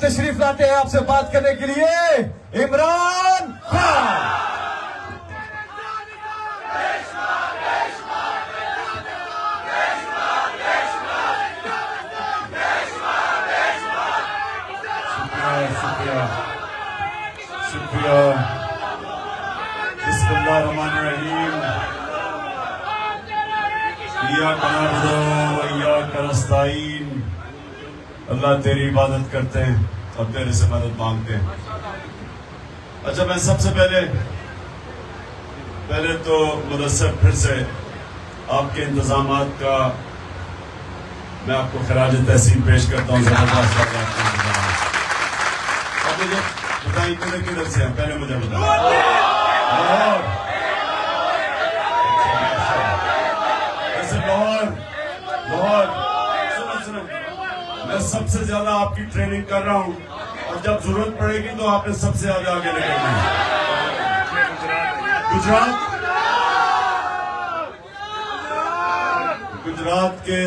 تشریف لاتے ہیں آپ سے بات کرنے کے لیے عمران خان. شکریہ. بسم اللہ الرحمن الرحیم. ایاک نعبد و ایاک نستعین. اللہ تیری عبادت کرتے ہیں اور تیرے سے مدد مانگتے ہیں. اچھا میں سب سے پہلے تو مدثر پھر سے آپ کے انتظامات کا میں آپ کو خراج تحسین پیش کرتا ہوں. زبردست آپ کے انتظامات. اب مجھے بتائیں کدھر سے ہیں؟ پہلے مجھے بتائیں. لاہور سنو میں سب سے زیادہ آپ کی ٹریننگ کر رہا ہوں اور جب ضرورت پڑے گی تو آپ نے سب سے زیادہ آگے نکلنا ہے. گجرات کے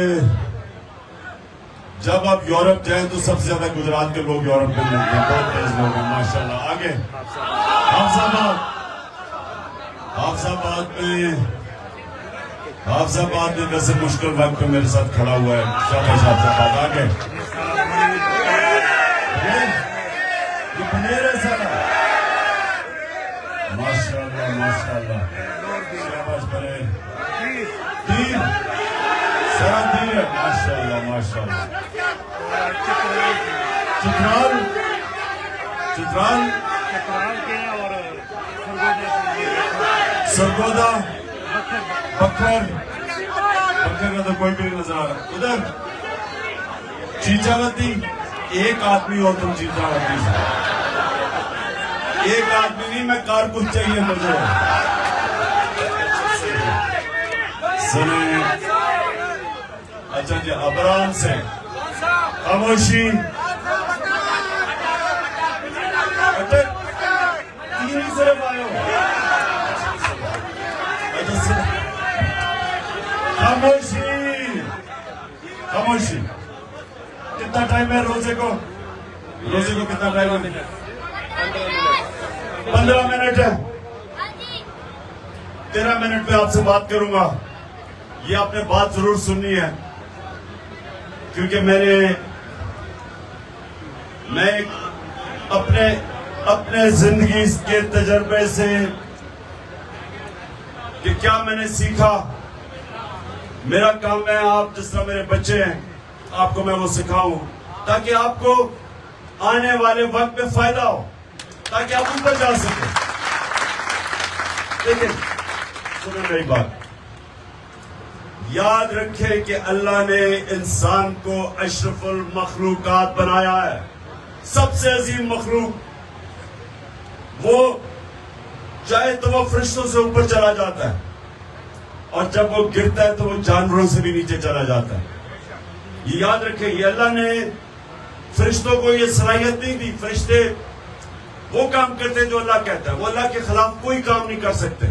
جب آپ یورپ جائیں تو سب سے زیادہ گجرات کے لوگ یورپ میں ملتے ہیں. بہت تیز لوگ ہیں ماشاءاللہ. آگے حافظ آباد میں ویسے مشکل وقت پہ میرے ساتھ کھڑا ہوا ہے. شاباش حافظ آباد. آگے یہ پنیر ہے سارا. ماشاءاللہ. شاباش پنیر. تیر سارا تیر ہے. ماشاءاللہ. چترال سرگودا بکر کا تو کوئی بھی نہیں نظر آ رہا. ادھر چیچاوتی. ایک آدمی ہو تم چیچاوتی سے. ایک آدمی نہیں, میں کارکن چاہیے مجھے. سنیں. اچھا جی ابرام سے خاموشی. تین ہی صرف آئے ہو. خاموشی. کتنا ٹائم ہے روزے کو کتنا ٹائم ہے؟ 15 منٹ ہے. 13 منٹ میں آپ سے بات کروں گا. یہ آپ نے بات ضرور سننی ہے کیونکہ میں اپنے زندگی کے تجربے سے کہ کیا میں نے سیکھا. میرا کام ہے آپ جس طرح میرے بچے ہیں آپ کو میں وہ سکھاؤں تاکہ آپ کو آنے والے وقت میں فائدہ ہو, تاکہ آپ اوپر جا سکیں. لیکن سنیں میری بات. یاد رکھیں کہ اللہ نے انسان کو اشرف المخلوقات بنایا ہے. سب سے عظیم مخلوق. وہ چاہے تو وہ فرشتوں سے اوپر چلا جاتا ہے اور جب وہ گرتا ہے تو وہ جانوروں سے بھی نیچے چلا جاتا ہے. یہ یاد رکھیں. یہ اللہ نے فرشتوں کو یہ صلاحیت نہیں دی. فرشتے وہ کام کرتے ہیں جو اللہ کہتا ہے. وہ اللہ کے خلاف کوئی کام نہیں کر سکتے.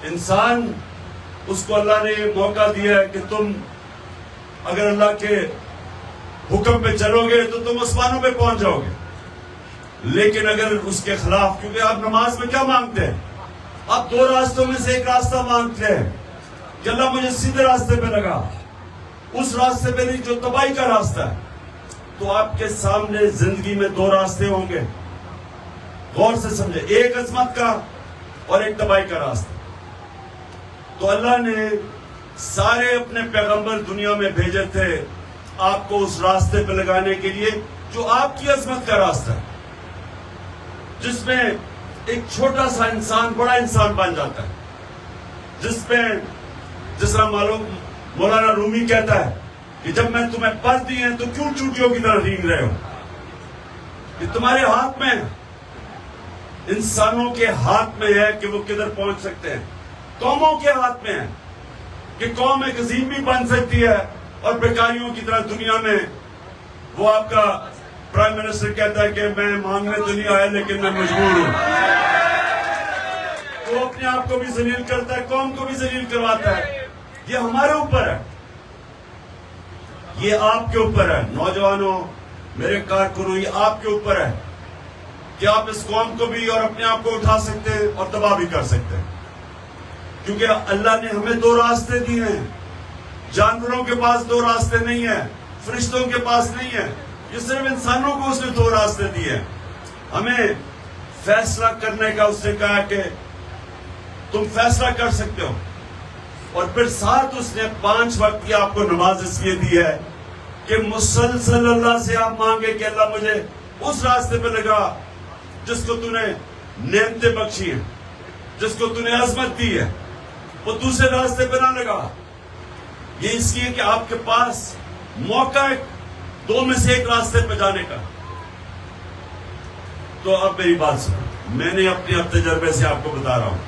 انسان اس کو اللہ نے یہ موقع دیا ہے کہ تم اگر اللہ کے حکم پہ چلو گے تو تم آسمانوں پہ پہنچ جاؤ گے. لیکن اگر اس کے خلاف, کیونکہ آپ نماز میں کیا مانگتے ہیں؟ آپ 2 راستوں میں سے ایک راستہ مانگتے ہیں کہ اللہ مجھے سیدھے راستے پہ لگا. اس راستے پہ نہیں جو تباہی کا راستہ ہے. تو آپ کے سامنے زندگی میں 2 راستے ہوں گے. غور سے سمجھے. ایک عظمت کا اور ایک تباہی کا راستہ. تو اللہ نے سارے اپنے پیغمبر دنیا میں بھیجے تھے آپ کو اس راستے پہ لگانے کے لیے جو آپ کی عظمت کا راستہ ہے, جس میں ایک چھوٹا سا انسان بڑا انسان بن جاتا ہے. جس طرح مولانا رومی کہتا ہے کہ جب میں تمہیں پر دی ہیں تو کیوں چوٹیوں کی طرح رینگ رہے ہو. یہ تمہارے ہاتھ میں ہے. انسانوں کے ہاتھ میں ہے کہ وہ کدھر پہنچ سکتے ہیں. قوموں کے ہاتھ میں ہے کہ قوم ایک عظیم بھی بن سکتی ہے اور بیکاریوں کی طرح دنیا میں. وہ آپ کا پرائم منسٹر کہتا ہے کہ میں مانگنے تو نہیں آیا لیکن میں مجبور ہوں. وہ اپنے آپ کو بھی ذلیل کرتا ہے, قوم کو بھی ذلیل کرواتا ہے. یہ ہمارے اوپر ہے, یہ آپ کے اوپر ہے. نوجوانوں میرے کارکنوں، یہ آپ کے اوپر ہے کہ آپ اس قوم کو بھی اور اپنے آپ کو اٹھا سکتے ہیں اور تباہ بھی کر سکتے ہیں، کیونکہ اللہ نے ہمیں دو راستے دیے ہیں. جانوروں کے پاس دو راستے نہیں ہیں، فرشتوں کے پاس نہیں ہے، یہ صرف انسانوں کو اس نے دو راستے دیے ہیں. ہمیں فیصلہ کرنے کا اس نے کہا کہ تم فیصلہ کر سکتے ہو، اور پھر ساتھ اس نے 5 وقت کی آپ کو نماز اس لیے دی ہے کہ مسلسل اللہ سے آپ مانگے کہ اللہ مجھے اس راستے پہ لگا جس کو تو نے نعمتیں بخشی ہیں، جس کو تو نے عظمت دی ہے، وہ دوسرے راستے پہ نہ لگا. یہ اس لیے کہ آپ کے پاس موقع ہے 2 میں سے 1 راستے پہ جانے کا. تو اب میری بات سنو، میں نے اپنے تجربے سے آپ کو بتا رہا ہوں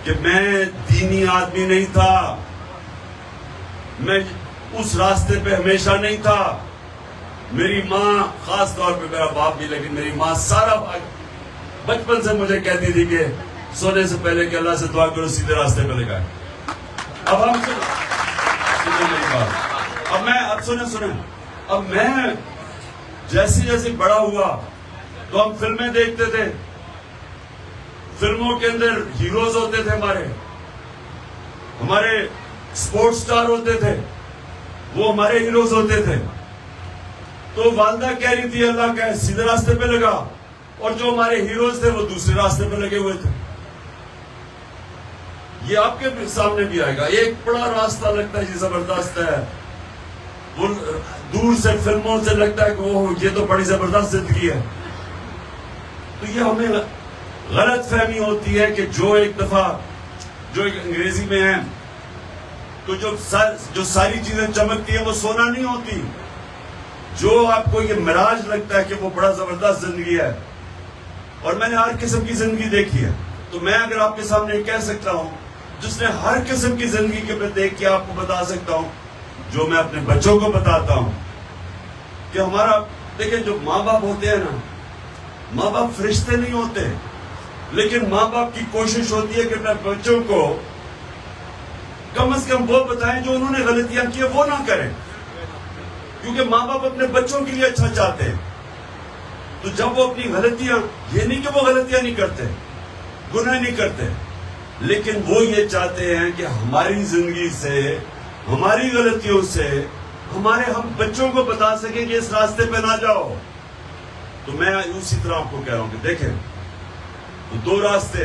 کہ میں دینی آدمی نہیں تھا، میں اس راستے پہ ہمیشہ نہیں تھا. میری ماں، خاص طور پہ میرا باپ بھی، لیکن میری ماں سارا بچپن سے مجھے کہتی تھی کہ سونے سے پہلے کہ اللہ سے دعا کرو سیدھے راستے پہ لگائے. اب ہم سنیں میری بات، اب میں جیسے بڑا ہوا تو ہم فلمیں دیکھتے تھے، فلموں کے اندر ہیروز ہوتے تھے، ہمارے سپورٹ سٹار ہوتے تھے، وہ ہمارے ہیروز ہوتے تھے. تو والدہ کہہ رہی تھی اللہ کا سیدھے راستے پہ لگا، اور جو ہمارے ہیروز تھے وہ دوسرے راستے پہ لگے ہوئے تھے. یہ آپ کے سامنے بھی آئے گا. ایک بڑا راستہ لگتا ہے، یہ زبردست ہے، وہ دور سے فلموں سے لگتا ہے کہ وہ یہ تو بڑی زبردست زندگی ہے. تو یہ ہمیں غلط فہمی ہوتی ہے کہ جو ایک دفعہ، جو ایک انگریزی میں ہے تو جو ساری چیزیں چمکتی ہیں وہ سونا نہیں ہوتی. جو آپ کو یہ مراج لگتا ہے کہ وہ بڑا زبردست زندگی ہے، اور میں نے ہر قسم کی زندگی دیکھی ہے. تو میں اگر آپ کے سامنے کہہ سکتا ہوں، جس نے ہر قسم کی زندگی کے پہ دیکھ کے آپ کو بتا سکتا ہوں، جو میں اپنے بچوں کو بتاتا ہوں کہ ہمارا، دیکھیں جو ماں باپ ہوتے ہیں نا، ماں باپ فرشتے نہیں ہوتے، لیکن ماں باپ کی کوشش ہوتی ہے کہ اپنے بچوں کو کم از کم وہ بتائیں جو انہوں نے غلطیاں کی وہ نہ کریں، کیونکہ ماں باپ اپنے بچوں کے لیے اچھا چاہتے ہیں. تو جب وہ اپنی غلطیاں، یہ نہیں کہ وہ غلطیاں نہیں کرتے، گناہ نہیں کرتے، لیکن وہ یہ چاہتے ہیں کہ ہماری زندگی سے، ہماری غلطیوں سے ہم بچوں کو بتا سکیں کہ اس راستے پہ نہ جاؤ. تو میں اسی طرح آپ کو کہہ رہا ہوں کہ دیکھیں، دو راستے،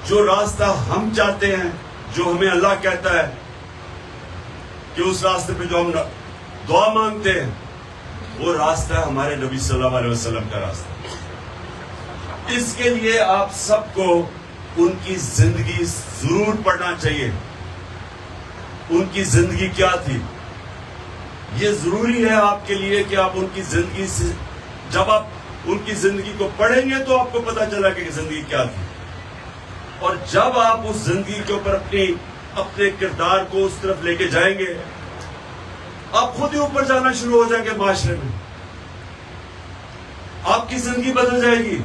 جو راستہ ہم چاہتے ہیں، جو ہمیں اللہ کہتا ہے کہ اس راستے پہ جو ہم دعا مانگتے ہیں، وہ راستہ ہے ہمارے نبی صلی اللہ علیہ وسلم کا راستہ. اس کے لیے آپ سب کو ان کی زندگی ضرور پڑھنا چاہیے. ان کی زندگی کیا تھی، یہ ضروری ہے آپ کے لیے کہ آپ ان کی زندگی سے، جب آپ ان کی زندگی کو پڑھیں گے تو آپ کو پتا چلا کہ زندگی کیا تھی. اور جب آپ اس زندگی کے اوپر اپنے کردار کو اس طرف لے کے جائیں گے، آپ خود ہی اوپر جانا شروع ہو جائیں گے. معاشرے میں آپ کی زندگی بدل جائے گی،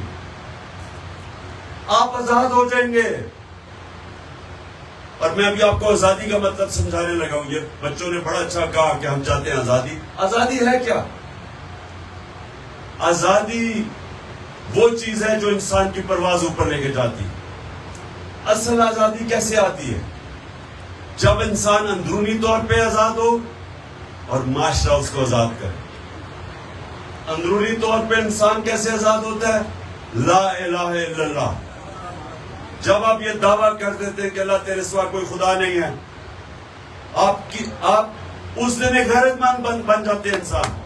آپ آزاد ہو جائیں گے. اور میں ابھی آپ کو آزادی کا مطلب سمجھانے لگا ہوں. یہ بچوں نے بڑا اچھا کہا کہ ہم چاہتے ہیں آزادی. آزادی ہے کیا؟ آزادی وہ چیز ہے جو انسان کی پرواز اوپر لے کے جاتی. اصل آزادی کیسے آتی ہے؟ جب انسان اندرونی طور پہ آزاد ہو اور معاشرہ اس کو آزاد کرے. اندرونی طور پہ انسان کیسے آزاد ہوتا ہے؟ لا الہ الا اللہ. جب آپ یہ دعویٰ کر دیتے ہیں کہ اللہ تیرے سوا کوئی خدا نہیں ہے، آپ اس دن ایک غیرت مند بن جاتے ہیں. انسان،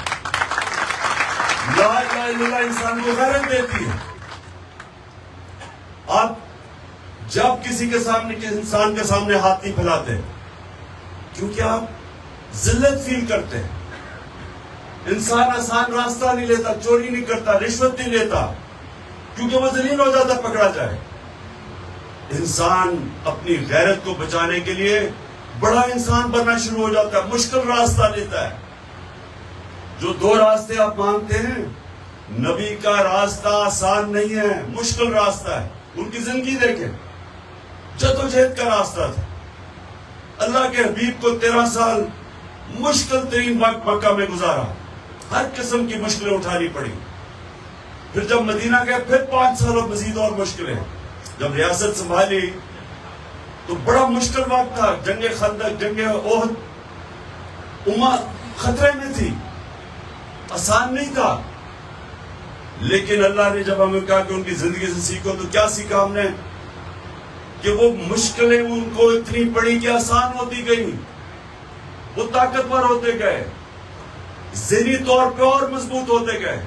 لا الہ الا اللہ انسان کو غیرت دیتی ہے. آپ جب کسی کے سامنے، انسان کے سامنے ہاتھ نہیں پھیلاتے، کیونکہ آپ ذلت فیل کرتے ہیں. انسان آسان راستہ نہیں لیتا، چوری نہیں کرتا، رشوت نہیں لیتا، کیونکہ وہ ذلیل ہو جاتا پکڑا جائے. انسان اپنی غیرت کو بچانے کے لیے بڑا انسان بننا شروع ہو جاتا ہے، مشکل راستہ لیتا ہے. جو دو راستے آپ مانگتے ہیں، نبی کا راستہ آسان نہیں ہے، مشکل راستہ ہے. ان کی زندگی دیکھیں، جدوجہد کا راستہ تھا. اللہ کے حبیب کو 13 سال مشکل ترین وقت مکہ میں گزارا، ہر قسم کی مشکلیں اٹھانی پڑی. پھر جب مدینہ گئے پھر 5 سال اور مزید اور مشکلیں. جب ریاست سنبھالی تو بڑا مشکل وقت تھا، جنگ خندق، جنگ احد، امت خطرے میں تھی، آسان نہیں تھا. لیکن اللہ نے جب ہمیں کہا کہ ان کی زندگی سے سیکھو، تو کیا سیکھا ہم نے؟ کہ وہ مشکلیں ان کو اتنی پڑی کہ آسان ہوتی گئی، وہ طاقتور ہوتے گئے، ذہنی طور پہ اور مضبوط ہوتے گئے.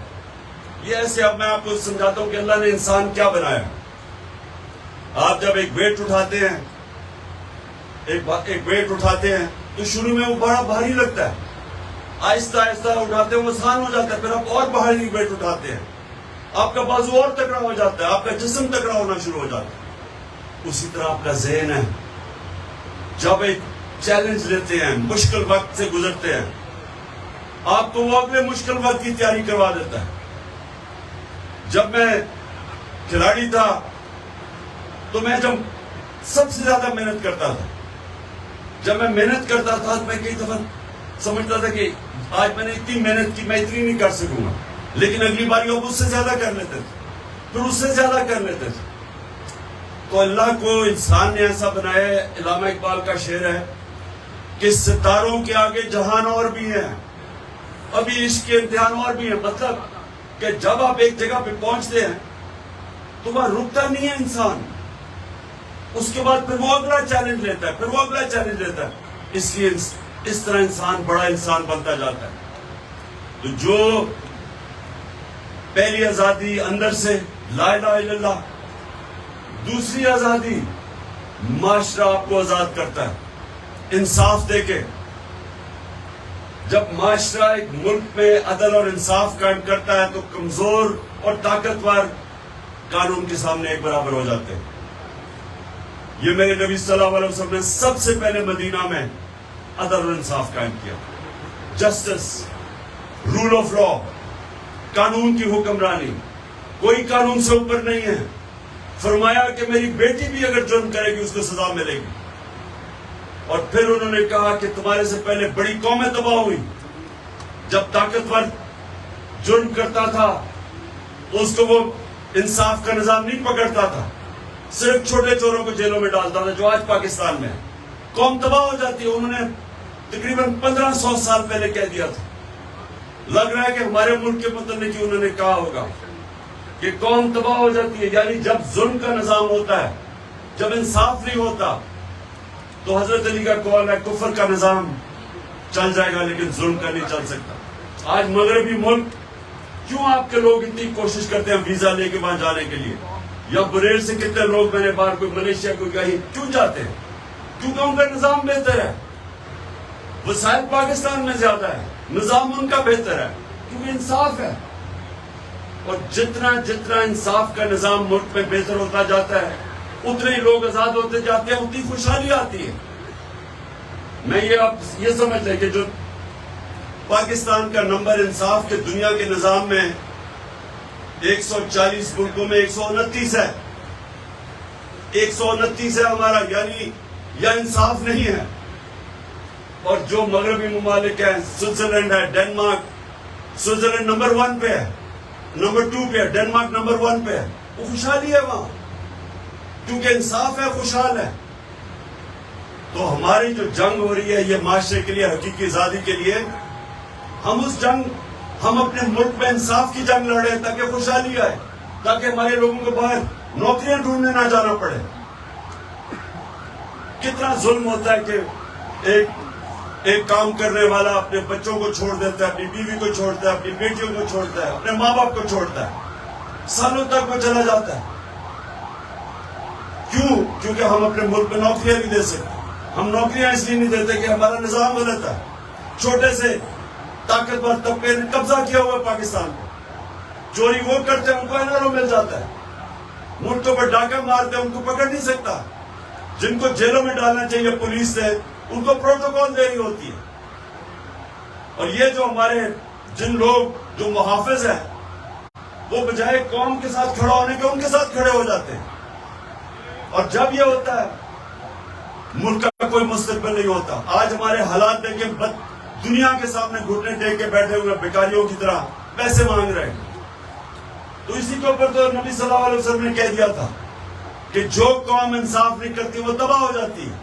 یہ ایسے اب میں آپ کو سمجھاتا ہوں کہ اللہ نے انسان کیا بنایا. آپ جب ایک ویٹ اٹھاتے ہیں، ایک ویٹ اٹھاتے ہیں تو شروع میں وہ بڑا بھاری لگتا ہے، آہستہ آہستہ اٹھاتے ہیں وہ آسان ہو جاتا ہے. پھر آپ اور بھاری ویٹ اٹھاتے ہیں، آپ کا بازو اور تکڑا ہو جاتا ہے، آپ کا جسم تکڑا ہونا شروع ہو جاتا ہے. اسی طرح آپ کا ذہن ہے، جب ایک چیلنج لیتے ہیں، مشکل وقت سے گزرتے ہیں، آپ کو وہ اگلے مشکل وقت کی تیاری کروا دیتا ہے. جب میں کھلاڑی تھا تو میں جب سب سے زیادہ محنت کرتا تھا، جب میں محنت کرتا تھا تو میں کئی دفعہ سمجھتا تھا کہ آج میں نے اتنی محنت کی، میں اتنی نہیں کر سکوں گا، لیکن اگلی باری اب اس سے زیادہ کر لیتے تھے، پھر اس سے زیادہ کر لیتے تھے. تو اللہ کو انسان نے ایسا بنایا ہے. علامہ اقبال کا شعر ہے کہ ستاروں کے آگے جہان اور بھی ہیں، ابھی عشق کے امتحان اور بھی ہیں. مطلب کہ جب آپ ایک جگہ پہ پہنچتے ہیں تو وہاں رکتا نہیں ہے انسان، اس کے بعد پھر وہ اگلا چیلنج لیتا ہے، پھر وہ اگلا چیلنج لیتا ہے. اس لیے اس طرح انسان بڑا انسان بنتا جاتا ہے. تو جو پہلی آزادی اندر سے لا الہ الا اللہ، دوسری آزادی معاشرہ آپ کو آزاد کرتا ہے انصاف دے کے. جب معاشرہ ایک ملک میں عدل اور انصاف قائم کرتا ہے تو کمزور اور طاقتور قانون کے سامنے ایک برابر ہو جاتے ہیں. یہ میرے نبی صلی اللہ علیہ وسلم نے سب سے پہلے مدینہ میں عدل اور انصاف قائم کیا. جسٹس، رول آف لا، قانون کی حکمرانی، کوئی قانون سے اوپر نہیں ہے. فرمایا کہ میری بیٹی بھی اگر جرم کرے گی اس کو سزا ملے گی. اور پھر انہوں نے کہا کہ تمہارے سے پہلے بڑی قومیں تباہ ہوئی، جب طاقتور جرم کرتا تھا تو اس کو وہ انصاف کا نظام نہیں پکڑتا تھا، صرف چھوٹے چوروں کو جیلوں میں ڈالتا تھا، جو آج پاکستان میں ہے. قوم تباہ ہو جاتی ہے. انہوں نے تقریباً 1500 سال پہلے کہہ دیا تھا. لگ رہا ہے کہ ہمارے ملک کے متعلق ہی انہوں نے کہا ہوگا کہ قوم تباہ ہو جاتی ہے. یعنی جب ظلم کا نظام ہوتا ہے، جب انصاف نہیں ہوتا، تو حضرت علی کا قول ہے کفر کا نظام چل جائے گا لیکن ظلم کا نہیں چل سکتا. آج مغربی ملک کیوں آپ کے لوگ اتنی کوشش کرتے ہیں ویزا لے کے وہاں جانے کے لیے؟ یا بریل سے کتنے لوگ میں نے باہر کوئی ملیشیا کوئی کہیں کیوں جاتے ہیں؟ کیونکہ ان کا نظام بہتر ہے. وسائل پاکستان میں زیادہ ہے، نظام ان کا بہتر ہے کیونکہ انصاف ہے. اور جتنا جتنا انصاف کا نظام ملک میں بہتر ہوتا جاتا ہے اتنے ہی لوگ آزاد ہوتے جاتے ہیں، اتنی خوشحالی آتی ہے. میں یہ سمجھ لیں کہ جو پاکستان کا نمبر انصاف کے دنیا کے نظام میں 140 ملکوں میں 129 ہے، 129 ہے ہمارا، یعنی یہ انصاف نہیں ہے. اور جو مغربی ممالک ہیں، سوئٹزرلینڈ ہے، ڈنمارک، سوئٹزرلینڈ نمبر 1 پہ ہے، نمبر 2 پہ ہے، ڈنمارک نمبر 1 پہ ہے. وہ خوشحالی ہے وہاں کیونکہ انصاف ہے، خوشحال ہے. تو ہماری جو جنگ ہو رہی ہے یہ معاشرے کے لیے، حقیقی آزادی کے لیے، ہم اپنے ملک میں انصاف کی جنگ لڑ رہے ہیں تاکہ خوشحالی آئے، تاکہ ہمارے لوگوں کو باہر نوکریاں ڈھونڈنے نہ جانا پڑے. کتنا ظلم ہوتا ہے کہ ایک کام کرنے والا اپنے بچوں کو چھوڑ دیتا ہے، اپنی بیوی کو چھوڑتا ہے، اپنی بیٹیوں کو چھوڑتا ہے، اپنے ماں باپ کو چھوڑتا ہے، سالوں تک وہ چلا جاتا ہے. کیوں؟ کیونکہ ہم اپنے ملک میں نوکریاں نہیں دے سکتے. ہم نوکریاں اس لیے نہیں دیتے کہ ہمارا نظام غلط ہے. چھوٹے سے طاقتور طبقے نے قبضہ کیا ہوا ہے پاکستان کو. چوری وہ کرتے ہیں ان کو NRO مل جاتا ہے، ملکوں پر ڈاکہ مارتے ہیں ان کو پکڑ نہیں سکتا. جن کو جیلوں میں ڈالنا چاہیے پولیس سے ان کو پروٹوکول دے رہی ہوتی ہے. اور یہ جو ہمارے جن لوگ جو محافظ ہیں وہ بجائے قوم کے ساتھ کھڑا ہونے کے ان کے ساتھ کھڑے ہو جاتے ہیں. اور جب یہ ہوتا ہے ملک کا کوئی مستقبل نہیں ہوتا. آج ہمارے حالات دیکھیں دنیا کے سامنے گھٹنے ٹیک کے بیٹھے ہوئے بیکاریوں کی طرح پیسے مانگ رہے ہیں. تو اسی کے اوپر تو نبی صلی اللہ علیہ وسلم نے کہہ دیا تھا کہ جو قوم انصاف نہیں کرتی وہ تباہ ہو جاتی ہے.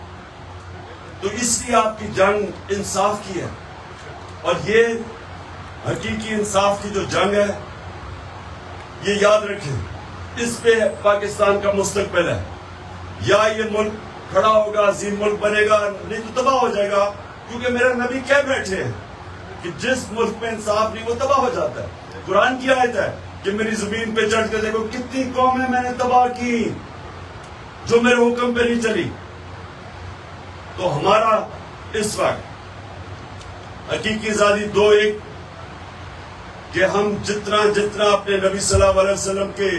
تو اس لیے آپ کی جنگ انصاف کی ہے، اور یہ حقیقی انصاف کی جو جنگ ہے، یہ یاد رکھیں، اس پہ پاکستان کا مستقبل ہے. یا یہ ملک کھڑا ہوگا، عظیم ملک بنے گا، نہیں تو تباہ ہو جائے گا. کیونکہ میرا نبی کہہ بیٹھے ہیں کہ جس ملک میں انصاف نہیں وہ تباہ ہو جاتا ہے. قرآن کی آیت ہے کہ میری زمین پہ چڑھ کے دیکھو کتنی قومیں میں نے تباہ کی جو میرے حکم پہ نہیں چلی. تو ہمارا اس وقت حقیقی آزادی دو ایک کہ ہم جتنا اپنے نبی صلی اللہ علیہ وسلم کے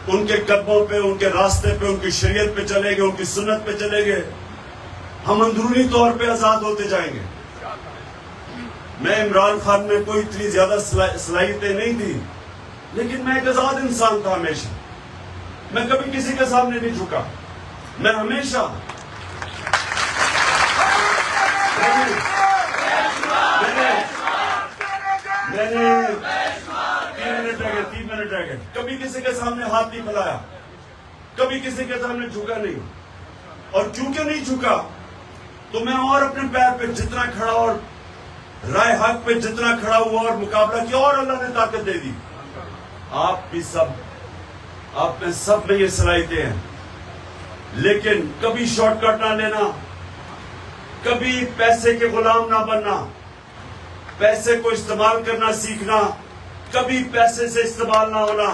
ان کے قدموں پہ، ان کے راستے پہ، ان کی شریعت پہ چلیں گے، ان کی سنت پہ چلیں گے، ہم اندرونی طور پہ آزاد ہوتے جائیں گے. میں عمران خان میں کوئی اتنی زیادہ صلاحیتیں نہیں تھی، لیکن میں ایک آزاد انسان تھا. ہمیشہ میں کبھی کسی کے سامنے نہیں جھکا. میں ہمیشہ میں نے 3 منٹ رہ گئے کبھی کسی کے سامنے ہاتھ نہیں پھیلایا، کبھی کسی کے سامنے جھکا نہیں. اور کیونکہ نہیں جھکا تو میں اور اپنے پیر پہ جتنا کھڑا اور رائے حق پہ جتنا کھڑا ہوا اور مقابلہ کیا، اور اللہ نے طاقت دے دی. آپ بھی آپ میں سب میں یہ صلاحیتیں ہیں، لیکن کبھی شارٹ کٹ نہ لینا، کبھی پیسے کے غلام نہ بننا، پیسے کو استعمال کرنا سیکھنا، کبھی پیسے سے استعمال نہ ہونا.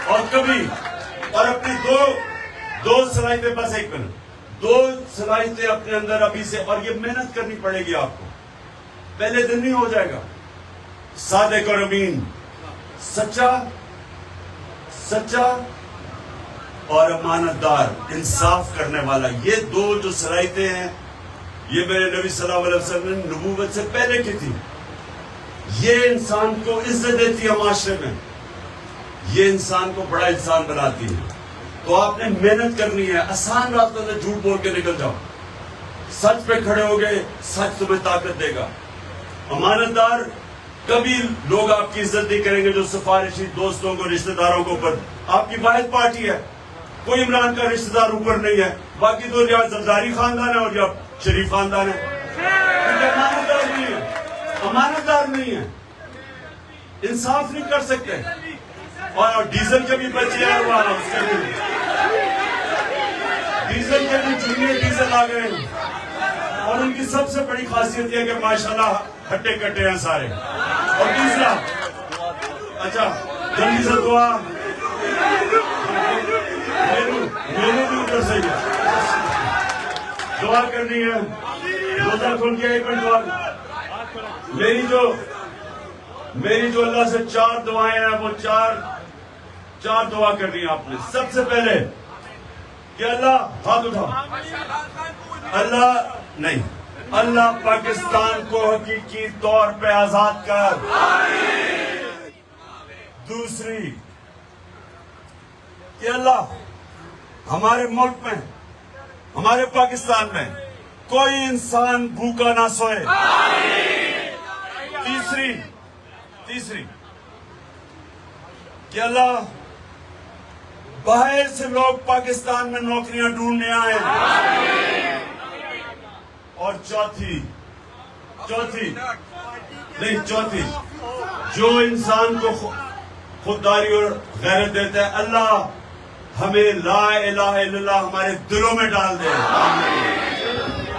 اور اپنی دو صلاحیتیں، بس ایک منٹ، 2 صلاحیتیں اپنے اندر ابھی سے، اور یہ محنت کرنی پڑے گی آپ کو. پہلے دن نہیں ہو جائے گا. صادق اور امین، سچا اور امانت دار، انصاف کرنے والا، یہ 2 جو صلاحیتیں ہیں، یہ میرے نبی صلی اللہ علیہ وسلم نے نبوت سے پہلے کی تھی. یہ انسان کو عزت دیتی ہے معاشرے میں، یہ انسان کو بڑا انسان بناتی ہے. تو آپ نے محنت کرنی ہے. آسان راستوں سے جھوٹ بول کے نکل جاؤ، سچ پہ کھڑے ہو گئے، سچ تمہیں طاقت دے گا. امانت دار، کبھی لوگ آپ کی عزت نہیں کریں گے جو سفارشی دوستوں کو، رشتہ داروں کو اوپر. آپ کی واحد پارٹی ہے، کوئی عمران کا رشتہ دار اوپر نہیں ہے، باقی تو یا زرداری خاندان ہے اور یا شریف خاندان ہے. امانت دار نہیں ہے، امانت دار نہیں ہے، انصاف نہیں کر سکتے. اور ڈیزل کے بھی بچے ہیں، اس کے بھی ڈیزل کے بھی جونیئر ڈیزل آ گئے ہیں، اور ان کی سب سے بڑی خاصیت یہ کہ ماشاءاللہ ہٹے کٹے ہیں سارے. اور دوسرا، اچھا جلدی سے دعا میرے بھی اوپر سے دعا کرنی ہے. روزہ کھول کے ایک منٹ دعا. میری جو اللہ سے 4 دعائیں ہیں، وہ چار دعا کرنی ہے آپ نے. سب سے پہلے کہ اللہ، ہاتھ اٹھا، اللہ پاکستان کو حقیقی طور پہ آزاد کر. دوسری کہ اللہ ہمارے ملک میں، ہمارے پاکستان میں کوئی انسان بھوکا نہ سوئے. تیسری کہ اللہ باہر سے لوگ پاکستان میں نوکریاں ڈھونڈنے آئے. اور چوتھی جو انسان کو خودداری اور غیرت دیتا ہے، اللہ ہمیں لا الہ الا اللہ ہمارے دلوں میں ڈال دے.